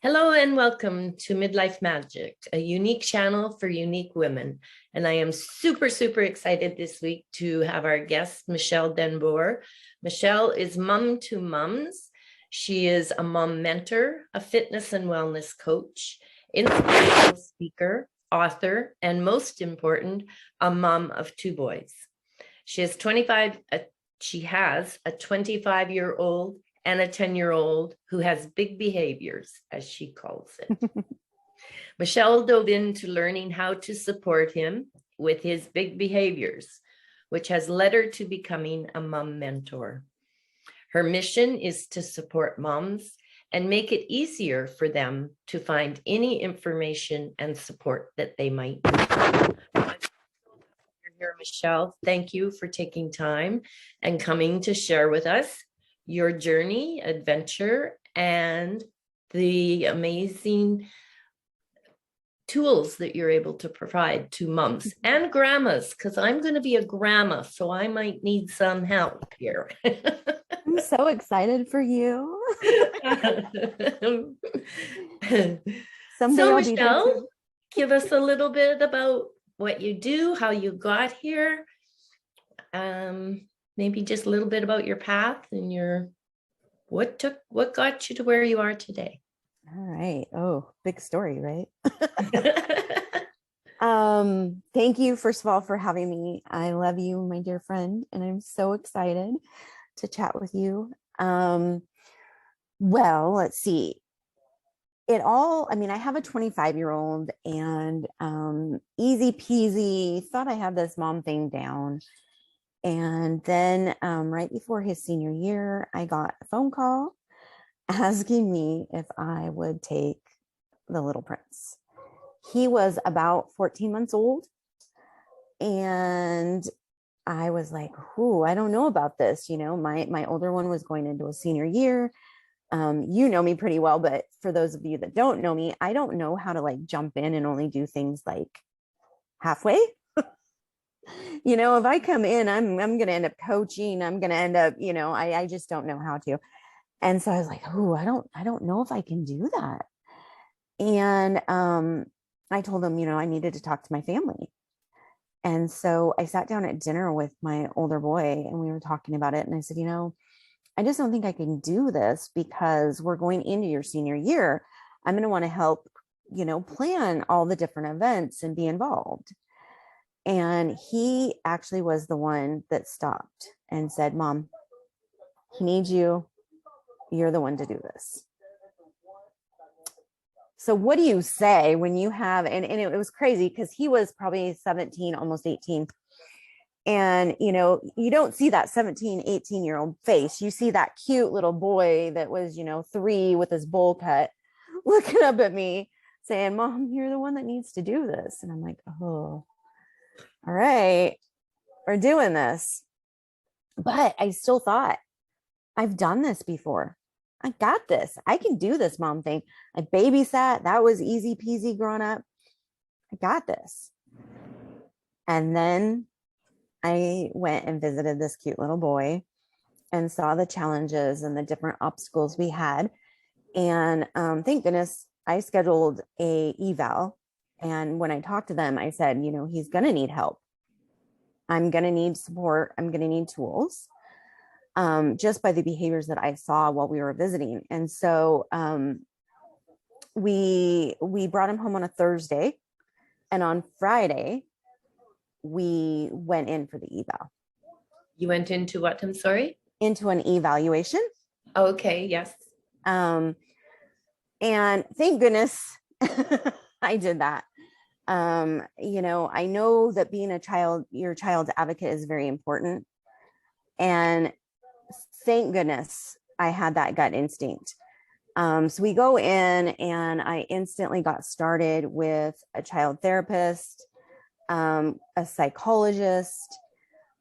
Hello and welcome to Midlife Magic, a unique channel for unique women. And I am super, super excited this week to have our guest, Michelle Boer. Michelle is mom to mums. She is a mom mentor, a fitness and wellness coach, inspirational speaker, author, and most important, a mom of two boys. She has a 25-year-old and a 10-year-old who has big behaviors, as she calls it. Michelle dove into learning how to support him with his big behaviors, which has led her to becoming a mom mentor. Her mission is to support moms and make it easier for them to find any information and support that they might need. Here, Michelle, thank you for taking time and coming to share with us your journey, adventure, and the amazing tools that you're able to provide to moms and grandmas, because I'm going to be a grandma, so I might need some help here. I'm so excited for you. So Michelle, give us a little bit about what you do, how you got here. Maybe just a little bit about your path and what got you to where you are today. All right. Oh, big story, right? Thank you, first of all, for having me. I love you, my dear friend, and I'm so excited to chat with you. Well, let's see. I have a 25-year-old and easy peasy, thought I had this mom thing down. And then right before his senior year, I got a phone call asking me if I would take the little prince. He was about 14 months old. And I was like, I don't know about this. You know, my older one was going into a senior year. You know me pretty well, but for those of you that don't know me, I don't know how to jump in and only do things halfway. You know, if I come in, I'm going to end up coaching. I'm going to end up, I just don't know how to. And so I was like, I don't know if I can do that. And I told him, I needed to talk to my family. And so I sat down at dinner with my older boy and we were talking about it. And I said, I just don't think I can do this because we're going into your senior year. I'm going to want to help, plan all the different events and be involved. And he actually was the one that stopped and said, Mom, he needs you. You're the one to do this. So what do you say when you have, and it was crazy because he was probably 17, almost 18. And, you don't see that 17, 18-year-old face. You see that cute little boy that was, 3 with his bowl cut looking up at me saying, Mom, you're the one that needs to do this. And I'm like, oh, all right, we're doing this. But I still thought, I've done this before. I got this. I can do this mom thing. I babysat. That was easy peasy growing up. I got this. And then I went and visited this cute little boy and saw the challenges and the different obstacles we had. And thank goodness I scheduled a eval. And when I talked to them, I said, he's going to need help. I'm going to need support. I'm going to need tools, just by the behaviors that I saw while we were visiting. And so we brought him home on a Thursday. And on Friday, we went in for the eval. You went into what? I'm sorry? Into an evaluation. Okay, yes. And thank goodness I did that. I know that being your child's advocate is very important. And thank goodness I had that gut instinct. So we go in and I instantly got started with a child therapist, a psychologist.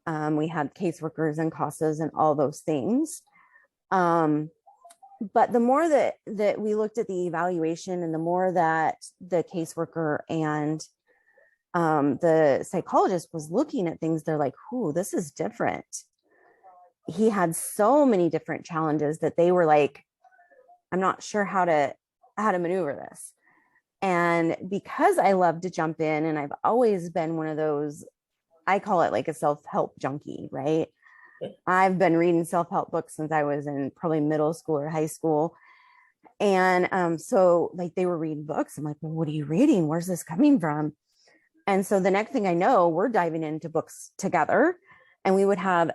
We had caseworkers and CASAs and all those things. But the more that we looked at the evaluation and the more that the caseworker and the psychologist was looking at things, they're like, this is different. He had so many different challenges that they were like, I'm not sure how to how to maneuver this. And because I love to jump in, and I've always been one of those, I call it like a self-help junkie, right? I've been reading self-help books since I was in probably middle school or high school. And so like they were reading books. I'm like, well, what are you reading? Where's this coming from? And so the next thing I know, we're diving into books together. And we would have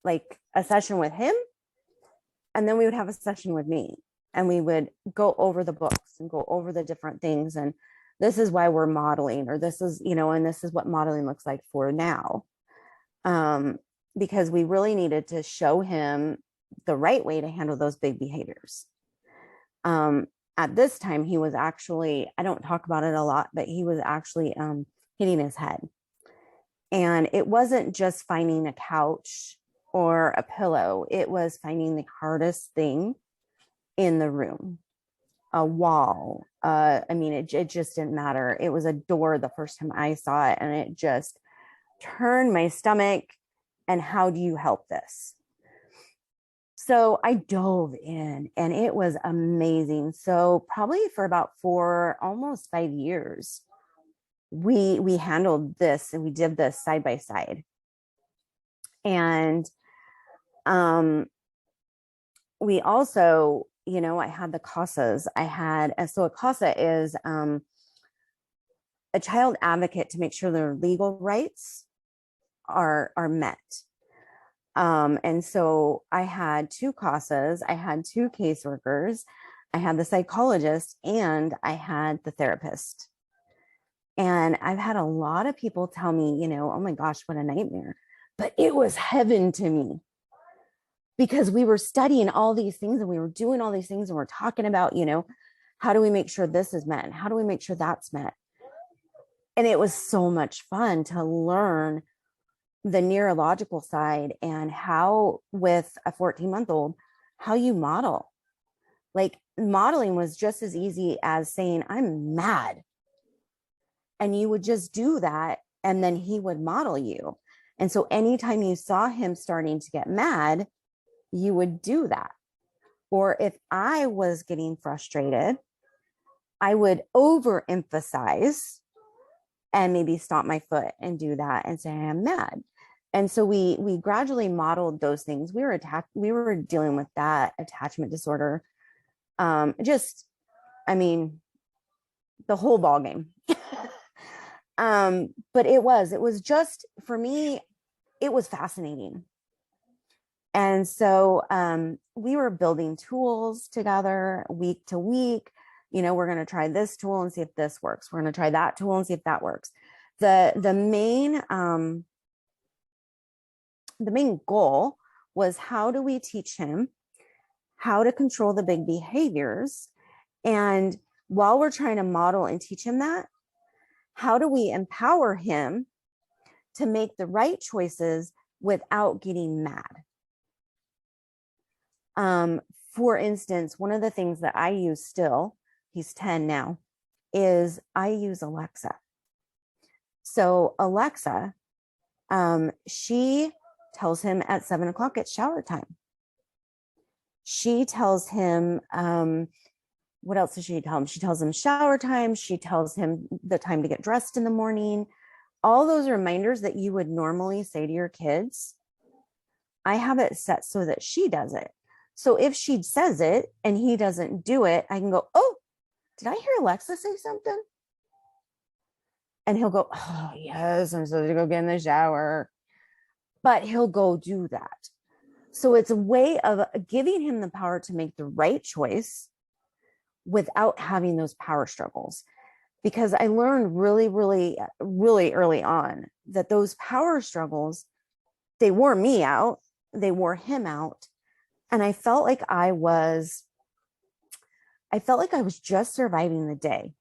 like a session with him, and then we would have a session with me, and we would go over the books and go over the different things. And this is why we're modeling, or this is, and this is what modeling looks like for now. Because we really needed to show him the right way to handle those big behaviors. At this time, he was actually, I don't talk about it a lot, but he was actually hitting his head. And it wasn't just finding a couch or a pillow, it was finding the hardest thing in the room, a wall. It just didn't matter. It was a door the first time I saw it, and it just turned my stomach. And how do you help this? So I dove in, and it was amazing. So probably for about almost 5 years, we handled this, and we did this side by side. And we also, I had the CASAs. So a CASA is a child advocate to make sure their legal rights are met. And so I had 2 CASAs, I had 2 caseworkers, I had the psychologist, and I had the therapist. And I've had a lot of people tell me, oh my gosh, what a nightmare. But it was heaven to me, because we were studying all these things, and we were doing all these things, and we're talking about, how do we make sure this is met? And how do we make sure that's met? And it was so much fun to learn the neurological side, and how, with a 14-month-old, how you model. Like, modeling was just as easy as saying, I'm mad. And you would just do that, and then he would model you. And so anytime you saw him starting to get mad, you would do that. Or if I was getting frustrated, I would overemphasize and maybe stomp my foot and do that and say, I'm mad. And so we gradually modeled those things. We were dealing with that attachment disorder. The whole ball game. But it was just, for me, it was fascinating. And so we were building tools together week to week. We're going to try this tool and see if this works. We're going to try that tool and see if that works. The main goal was, how do we teach him how to control the big behaviors? And while we're trying to model and teach him that, how do we empower him to make the right choices without getting mad? For instance, one of the things that I use still, he's 10 now, is I use Alexa. So Alexa, she tells him at 7 o'clock it's shower time. She tells him, what else does she tell him? She tells him shower time. She tells him the time to get dressed in the morning. All those reminders that you would normally say to your kids, I have it set so that she does it. So if she says it and he doesn't do it, I can go, oh, did I hear Alexa say something? And he'll go, oh, yes, I'm supposed to go get in the shower. But he'll go do that. So it's a way of giving him the power to make the right choice without having those power struggles. Because I learned really, really, really early on that those power struggles, they wore me out, they wore him out. And I felt like I was just surviving the day.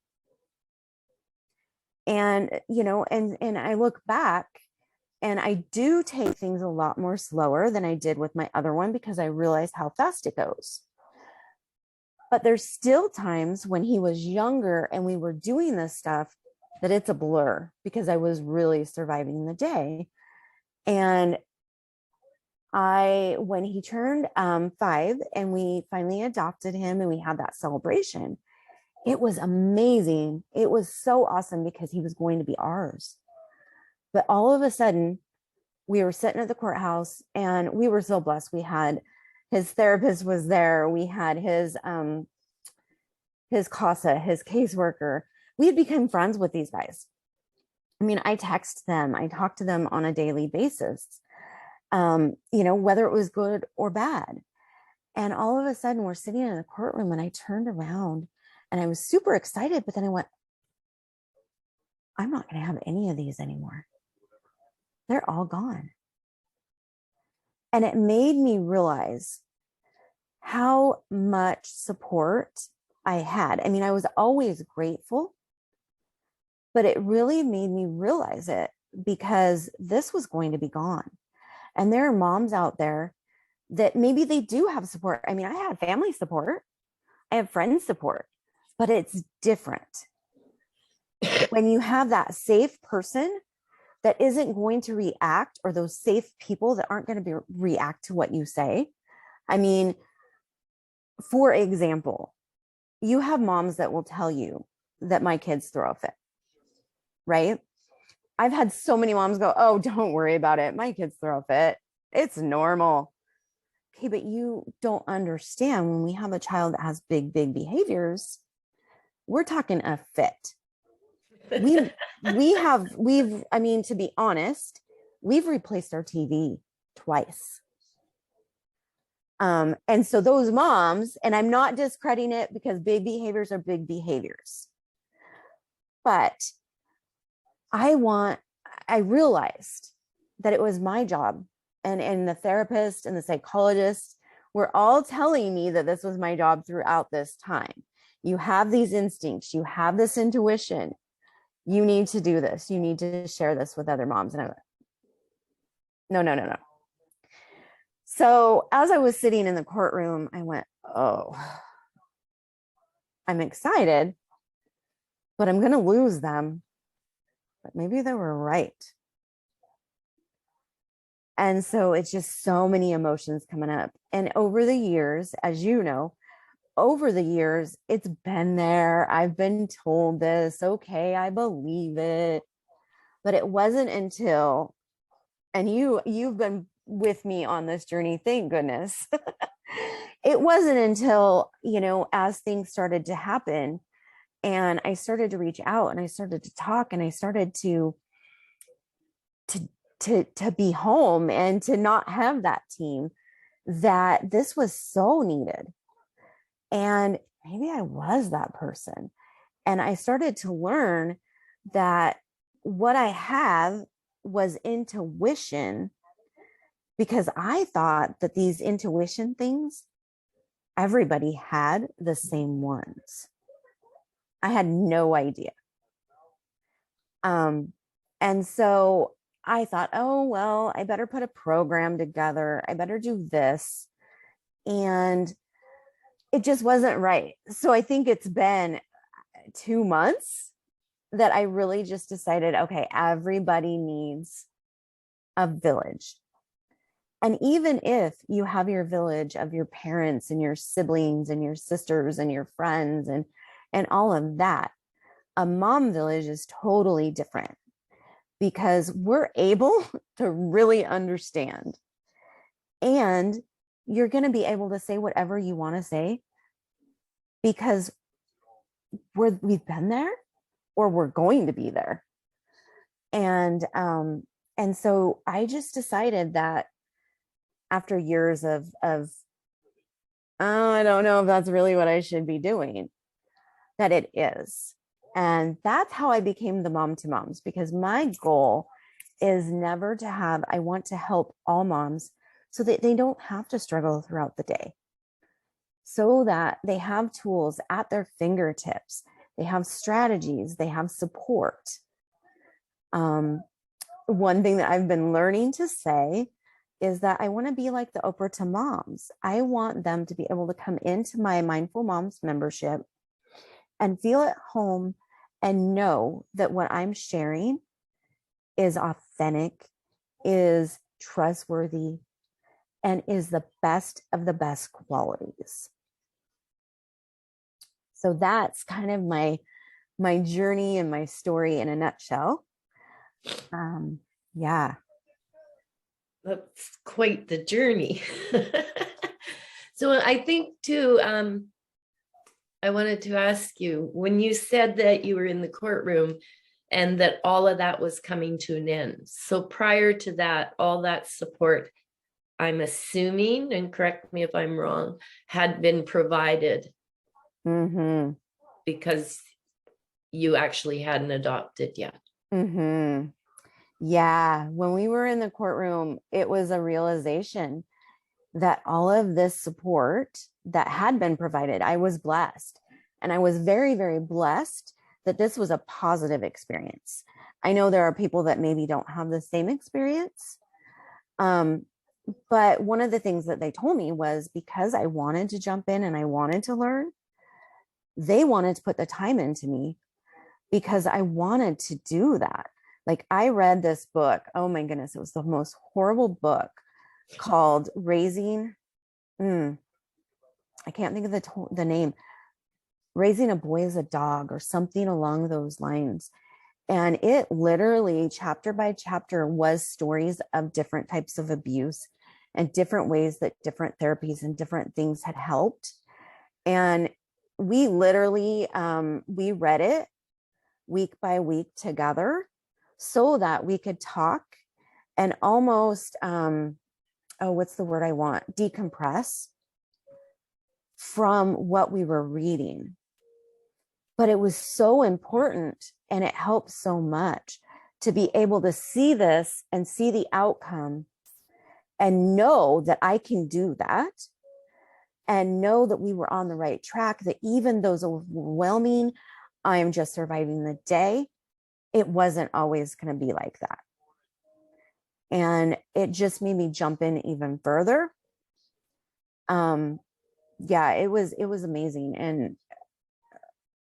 And, and I look back, and I do take things a lot more slower than I did with my other one, because I realized how fast it goes. But there's still times when he was younger and we were doing this stuff that it's a blur, because I was really surviving the day. And when he turned 5 and we finally adopted him and we had that celebration, it was amazing. It was so awesome because he was going to be ours. But all of a sudden, we were sitting at the courthouse and we were so blessed. We had his therapist was there. We had his CASA, his caseworker. We had become friends with these guys. I mean, I text them, I talk to them on a daily basis, whether it was good or bad. And all of a sudden we're sitting in the courtroom and I turned around and I was super excited, but then I went, I'm not going to have any of these anymore. They're all gone. And it made me realize how much support I had. I mean, I was always grateful, but it really made me realize it because this was going to be gone. And there are moms out there that maybe they do have support. I mean, I have family support, I have friends support, but it's different when you have that safe person that isn't going to react, or those safe people that aren't going to react to what you say. I mean, for example, you have moms that will tell you that my kids throw a fit, right? I've had so many moms go, oh, don't worry about it. My kids throw a fit. It's normal. Okay, but you don't understand, when we have a child that has big behaviors, we're talking a fit. I mean, to be honest, we've replaced our TV twice. And so those moms, and I'm not discrediting it because big behaviors are big behaviors, but I realized that it was my job, and the therapist and the psychologist were all telling me that this was my job throughout this time. You have these instincts, you have this intuition, you need to do this, you need to share this with other moms. And I went, no. So as I was sitting in the courtroom, I went, oh, I'm excited, but I'm going to lose them. But maybe they were right. And so it's just so many emotions coming up. And over the years, as you know, it's been there. I've been told this. Okay, I believe it. But it wasn't until, and you've been with me on this journey, thank goodness. It wasn't until, as things started to happen and I started to reach out and I started to talk and I started to be home and to not have that team, that this was so needed. And maybe I was that person. And I started to learn that what I have was intuition, because I thought that these intuition things, everybody had the same ones. I had no idea. And so I thought, oh, well, I better put a program together. I better do this. And it just wasn't right. So I think it's been 2 months that I really just decided, okay, everybody needs a village. And even if you have your village of your parents and your siblings and your sisters and your friends and all of that, a mom village is totally different, because we're able to really understand, and you're going to be able to say whatever you want to say because we've been there, or we're going to be there. And so I just decided that after years of oh, I don't know if that's really what I should be doing, that it is. And that's how I became the Mom to Moms, because my goal is never to have, I want to help all moms so that they don't have to struggle throughout the day, so that they have tools at their fingertips, they have strategies, they have support. One thing that I've been learning to say is that I want to be like the Oprah to moms. I want them to be able to come into my Mindful Moms membership and feel at home and know that what I'm sharing is authentic, is trustworthy, and is the best of the best qualities. So that's kind of my journey and my story in a nutshell. Yeah. That's quite the journey. So I think too, I wanted to ask you, when you said that you were in the courtroom and that all of that was coming to an end. So prior to that, all that support, I'm assuming, and correct me if I'm wrong, had been provided Mm-hmm. because you actually hadn't adopted yet. Mm-hmm. Yeah. When we were in the courtroom, it was a realization that all of this support that had been provided, I was blessed. And I was very, very blessed that this was a positive experience. I know there are people that maybe don't have the same experience. But one of the things that they told me was, because I wanted to jump in and I wanted to learn, they wanted to put the time into me because I wanted to do that. Like, I read this book. Oh my goodness. It was the most horrible book called Raising. I can't think of the name. Raising a Boy as a Dog, or something along those lines. And it literally, chapter by chapter, was stories of different types of abuse and different ways that different therapies and different things had helped. And we literally, we read it week by week together so that we could talk and almost, what's the word I want? Decompress from what we were reading. But it was so important, and it helped so much to be able to see this and see the outcome and know that I can do that, and know that we were on the right track, that even those overwhelming, I am just surviving the day, it wasn't always going to be like that. And it just made me jump in even further. Yeah, it was amazing. And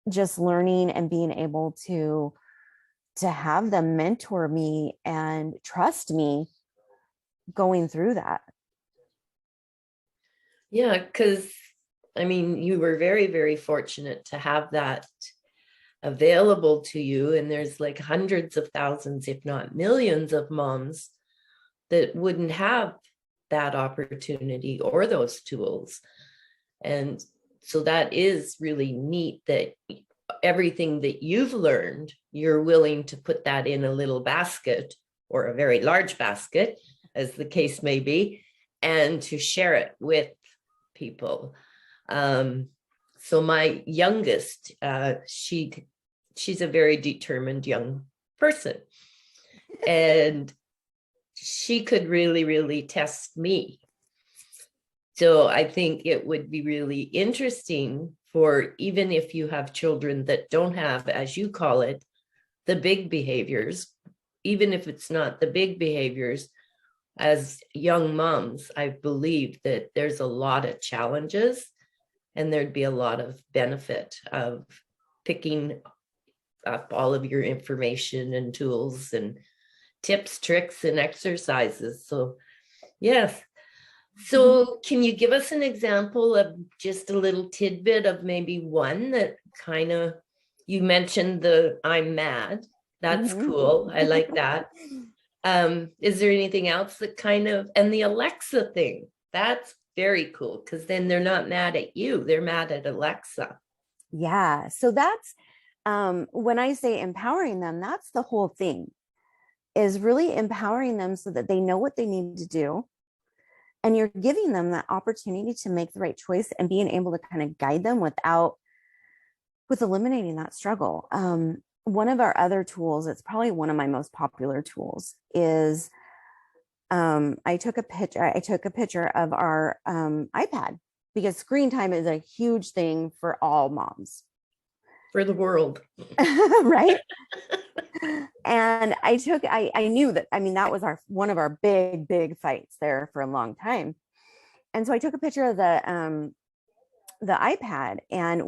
just learning and being able to have them mentor me and trust me going through that. Yeah, because I mean, you were very, very fortunate to have that available to you. And there's like hundreds of thousands, if not millions of moms that wouldn't have that opportunity or those tools. And so that is really neat that everything that you've learned, you're willing to put that in a little basket or a very large basket, as the case may be, and to share it with people. So my youngest, she's a very determined young person, and she could really, really test me. So I think it would be really interesting for, even if you have children that don't have, as you call it, the big behaviors, even if it's not the big behaviors, as young moms, I believe that there's a lot of challenges, and there'd be a lot of benefit of picking up all of your information and tools and tips, tricks, and exercises. So yes. So can you give us an example of just a little tidbit of maybe one that kind of, you mentioned the I'm mad. That's cool. I like that. Is there anything else that kind of, and the Alexa thing, that's very cool, because then they're not mad at you, they're mad at Alexa. Yeah. So that's, when I say empowering them, that's the whole thing, is really empowering them so that they know what they need to do. And you're giving them that opportunity to make the right choice and being able to kind of guide them with eliminating that struggle. One of our other tools, it's probably one of my most popular tools, is I took a picture of our iPad, because screen time is a huge thing for all moms. For the world. Right. And I knew that, I mean, that was one of our big fights there for a long time. And so I took a picture of the iPad, and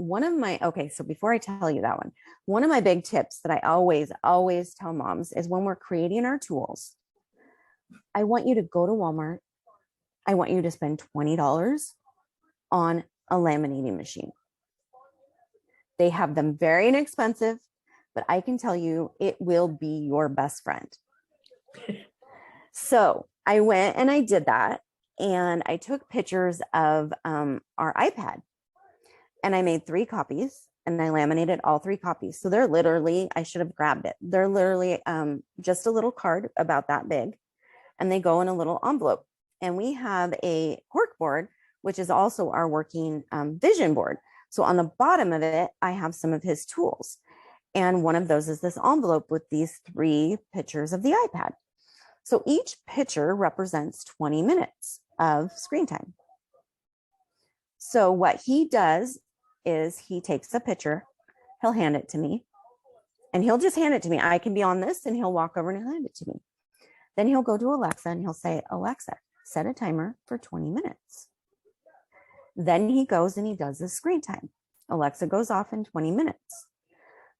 so before I tell you that one of my big tips that I always tell moms is, when we're creating our tools, I want you to go to Walmart I want you to spend $20 on a laminating machine. They have them very inexpensive, but I can tell you it will be your best friend. So I went and I did that. And I took pictures of our iPad and I made 3 copies and I laminated all 3 copies. So they're literally, I should have grabbed it. They're literally just a little card about that big, and they go in a little envelope. And we have a cork board, which is also our working vision board. So on the bottom of it, I have some of his tools. And one of those is this envelope with these 3 pictures of the iPad. So each picture represents 20 minutes of screen time. So what he does is he takes a picture, he'll hand it to me, and he'll just hand it to me. I can be on this and he'll walk over and he'll hand it to me. Then he'll go to Alexa and he'll say, Alexa, set a timer for 20 minutes. Then he goes and he does the screen time. Alexa goes off in 20 minutes.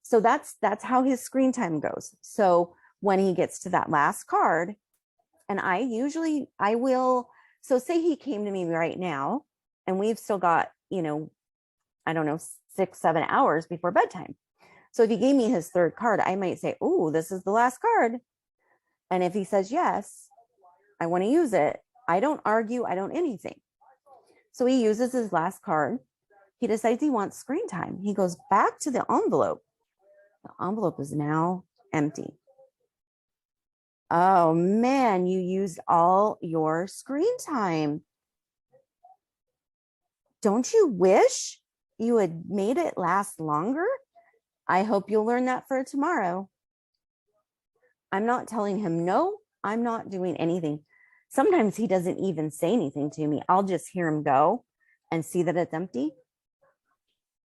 So that's how his screen time goes. So when he gets to that last card, and I will, so say he came to me right now and we've still got, I don't know, 6-7 hours before bedtime. So if he gave me his 3rd card, I might say, oh, this is the last card. And if he says, yes, I want to use it, I don't argue, I don't anything. So he uses his last card. He decides he wants screen time. He goes back to the envelope. The envelope is now empty. Oh man, you used all your screen time. Don't you wish you had made it last longer? I hope you'll learn that for tomorrow. I'm not telling him no, I'm not doing anything. Sometimes he doesn't even say anything to me. I'll just hear him go and see that it's empty.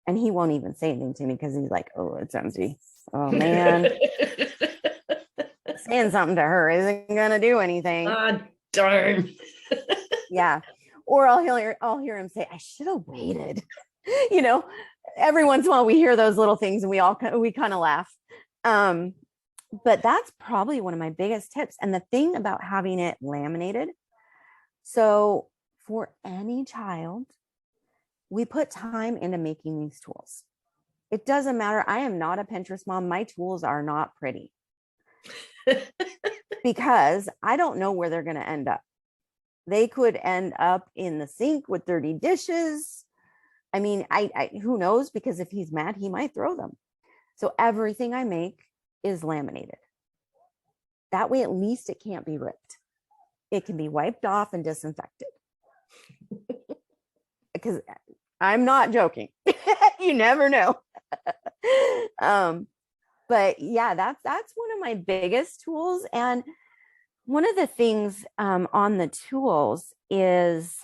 And he won't even say anything to me because he's like, oh, it's empty. Oh man. Saying something to her isn't gonna do anything. Ah, darn. Yeah. Or I'll hear him say, I should have waited. Every once in a while we hear those little things and we kind of laugh. But that's probably one of my biggest tips. And the thing about having it laminated, so for any child, we put time into making these tools. It doesn't matter. I am not a Pinterest mom. My tools are not pretty because I don't know where they're going to end up. They could end up in the sink with dirty dishes. I mean, I who knows? Because if he's mad, he might throw them. So everything I make is laminated. That way, at least it can't be ripped. It can be wiped off and disinfected. Because I'm not joking. You never know. But yeah, that's one of my biggest tools. And one of the things on the tools is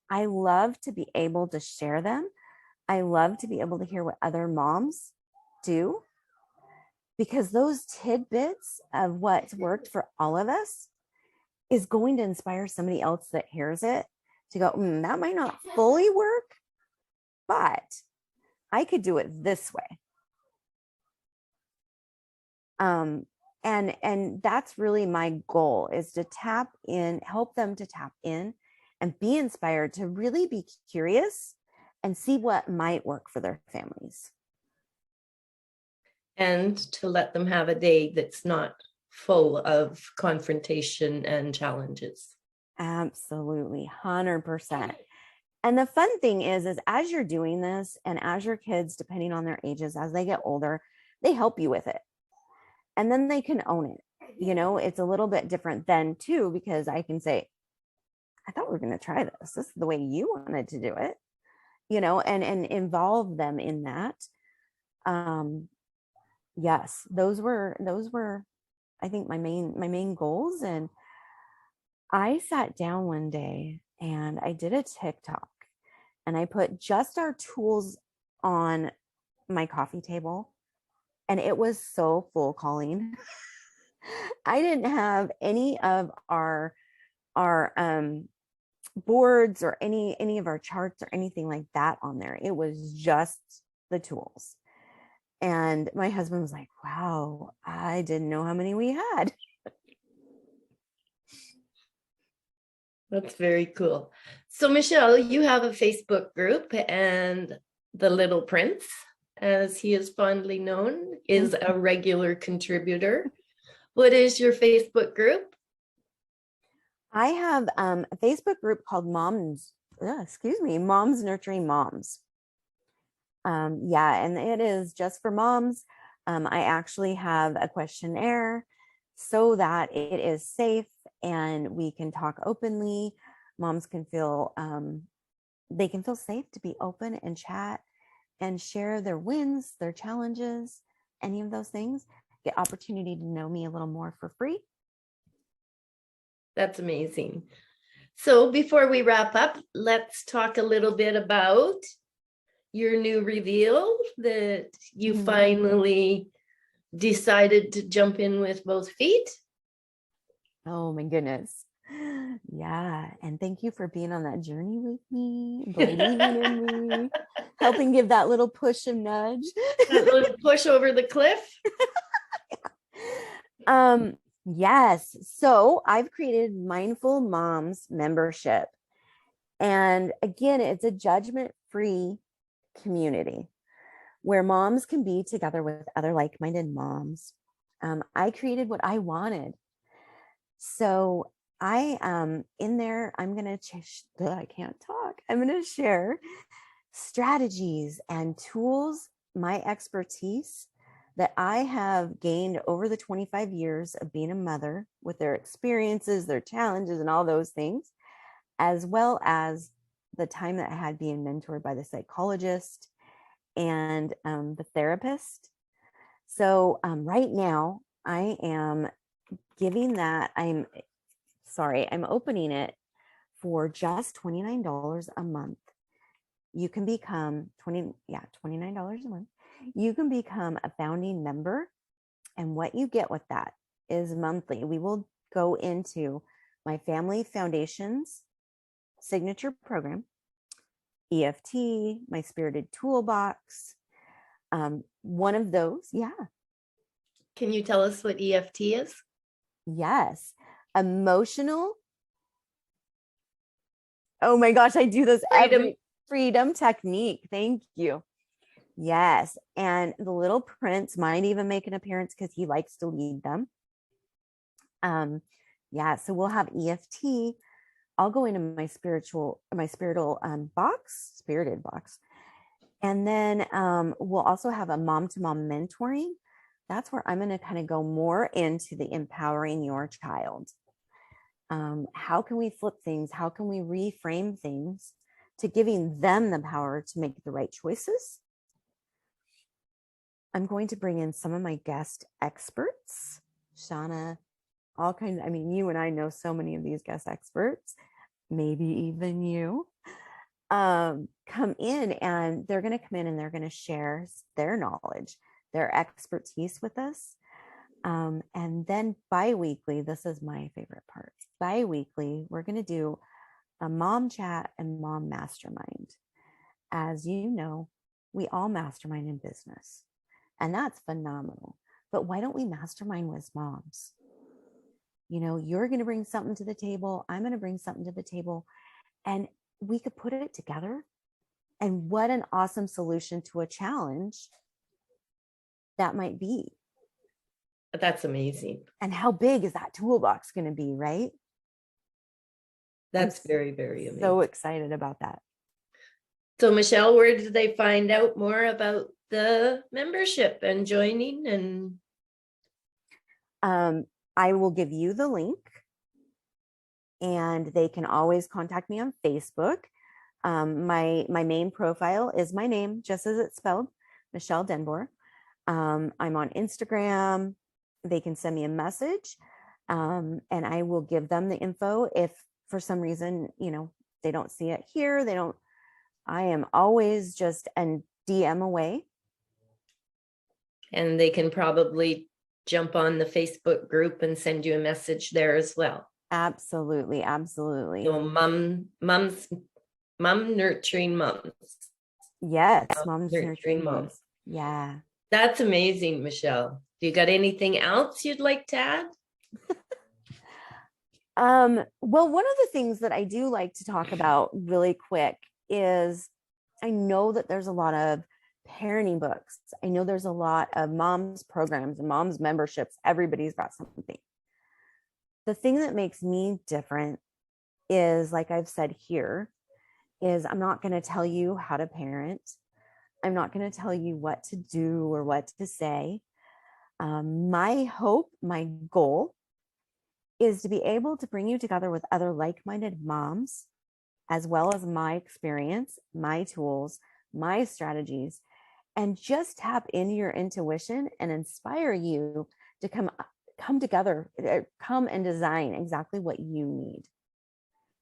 I love to be able to share them. I love to be able to hear what other moms do, because those tidbits of what's worked for all of us is going to inspire somebody else that hears it to go, that might not fully work, but I could do it this way. And that's really my goal, is to help them to tap in and be inspired to really be curious and see what might work for their families. And to let them have a day that's not full of confrontation and challenges. Absolutely, 100%. And the fun thing is as you're doing this, and as your kids, depending on their ages, as they get older, they help you with it. And then they can own it. It's a little bit different then too, because I can say, I thought we were going to try this. This is the way you wanted to do it, and involve them in that. Yes, those were, I think, my main goals. And I sat down one day and I did a TikTok and I put just our tools on my coffee table. And it was so full, Colleen. I didn't have any of our boards or any of our charts or anything like that on there. It was just the tools. And my husband was like, wow, I didn't know how many we had. That's very cool. So, Michelle, you have a Facebook group, and the Little Prince, as he is fondly known, is a regular contributor. What is your Facebook group? I have a Facebook group called Moms Nurturing Moms. Yeah, and it is just for moms. I actually have a questionnaire so that it is safe and we can talk openly. Moms can feel they can feel safe to be open and chat and share their wins, their challenges, any of those things. Get opportunity to know me a little more for free. That's amazing. So before we wrap up, let's talk a little bit about your new reveal that you finally decided to jump in with both feet. Oh my goodness. Yeah. And thank you for being on that journey with me, believing in me, helping give that little push and nudge. That little push over the cliff. Yes. So I've created Mindful Moms membership. And again, it's a judgment-free community where moms can be together with other like-minded moms. I created what I wanted. So I in there, I'm gonna I can't talk. I'm gonna share strategies and tools, my expertise that I have gained over the 25 years of being a mother, with their experiences, their challenges, and all those things, as well as the time that I had being mentored by the psychologist and the therapist. So right now I am giving that, I'm opening it for just $29 a month. You can become $29 a month. You can become a founding member. And what you get with that is monthly. We will go into my family foundations signature program, EFT, my spirited toolbox. One of those, yeah. Can you tell us what EFT is? Yes. Emotional. Oh my gosh, I do this every freedom technique. Thank you. Yes. And the Little Prince might even make an appearance because he likes to lead them. Yeah, so we'll have EFT. I'll go into my spiritual spirited box. And then we'll also have a mom to mom mentoring. That's where I'm going to kind of go more into the empowering your child. How can we flip things? How can we reframe things to giving them the power to make the right choices? I'm going to bring in some of my guest experts, Shauna, all kinds. I mean, you and I know so many of these guest experts, maybe even you. Come in, and they're going to come in and they're going to share their knowledge, their expertise with us. And then bi-weekly, this is my favorite part. Bi-weekly, we're going to do a mom chat and mom mastermind. As you know, we all mastermind in business, and that's phenomenal. But why don't we mastermind with moms? You know, you're going to bring something to the table. I'm going to bring something to the table, and we could put it together. And what an awesome solution to a challenge that might be. That's amazing. And how big is that toolbox going to be, right? That's very, very amazing. So excited about that. So Michelle, where did they find out more about the membership and joining? And I will give you the link, and they can always contact me on Facebook. My main profile is my name, just as it's spelled, Michelle Denboer. I'm on Instagram. They can send me a message, and I will give them the info. If for some reason, you know, they don't see it here, I am always just a DM away. And they can probably jump on the Facebook group and send you a message there as well. Absolutely. Absolutely. So mom nurturing moms. Yes. Moms nurturing moms. Yeah. That's amazing, Michelle. Do you got anything else you'd like to add? Well, one of the things that I do like to talk about really quick is I know that there's a lot of parenting books. I know there's a lot of moms programs and moms memberships. Everybody's got something. The thing that makes me different is, like I've said here, is I'm not going to tell you how to parent. I'm not going to tell you what to do or what to say. My hope, my goal is to be able to bring you together with other like-minded moms, as well as my experience, my tools, my strategies, and just tap into your intuition and inspire you to come together, come and design exactly what you need.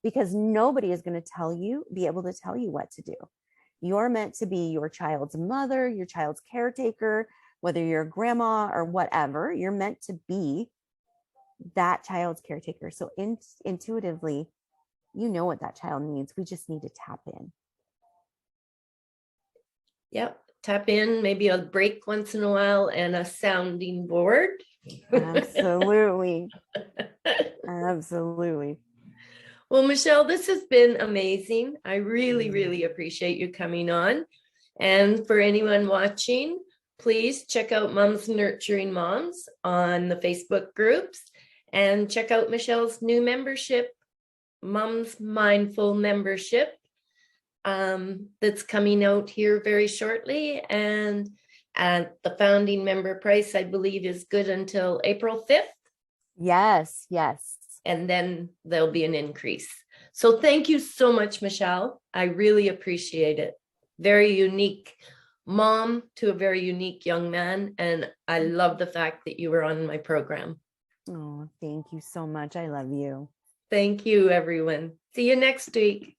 Because nobody is going to be able to tell you what to do. You're meant to be your child's mother, your child's caretaker, whether you're a grandma or whatever, you're meant to be that child's caretaker. So intuitively, you know what that child needs. We just need to tap in. Yep. Tap in, maybe a break once in a while and a sounding board. Absolutely. Absolutely. Well, Michelle, this has been amazing. I really, really appreciate you coming on. And for anyone watching, please check out Moms Nurturing Moms on the Facebook groups and check out Michelle's new membership, Moms Mindful membership, that's coming out here very shortly. And the founding member price, I believe, is good until April 5th. Yes, yes. And then there'll be an increase. So thank you so much, Michelle. I really appreciate it. Very unique mom to a very unique young man. And I love the fact that you were on my program. Oh, thank you so much. I love you. Thank you, everyone. See you next week.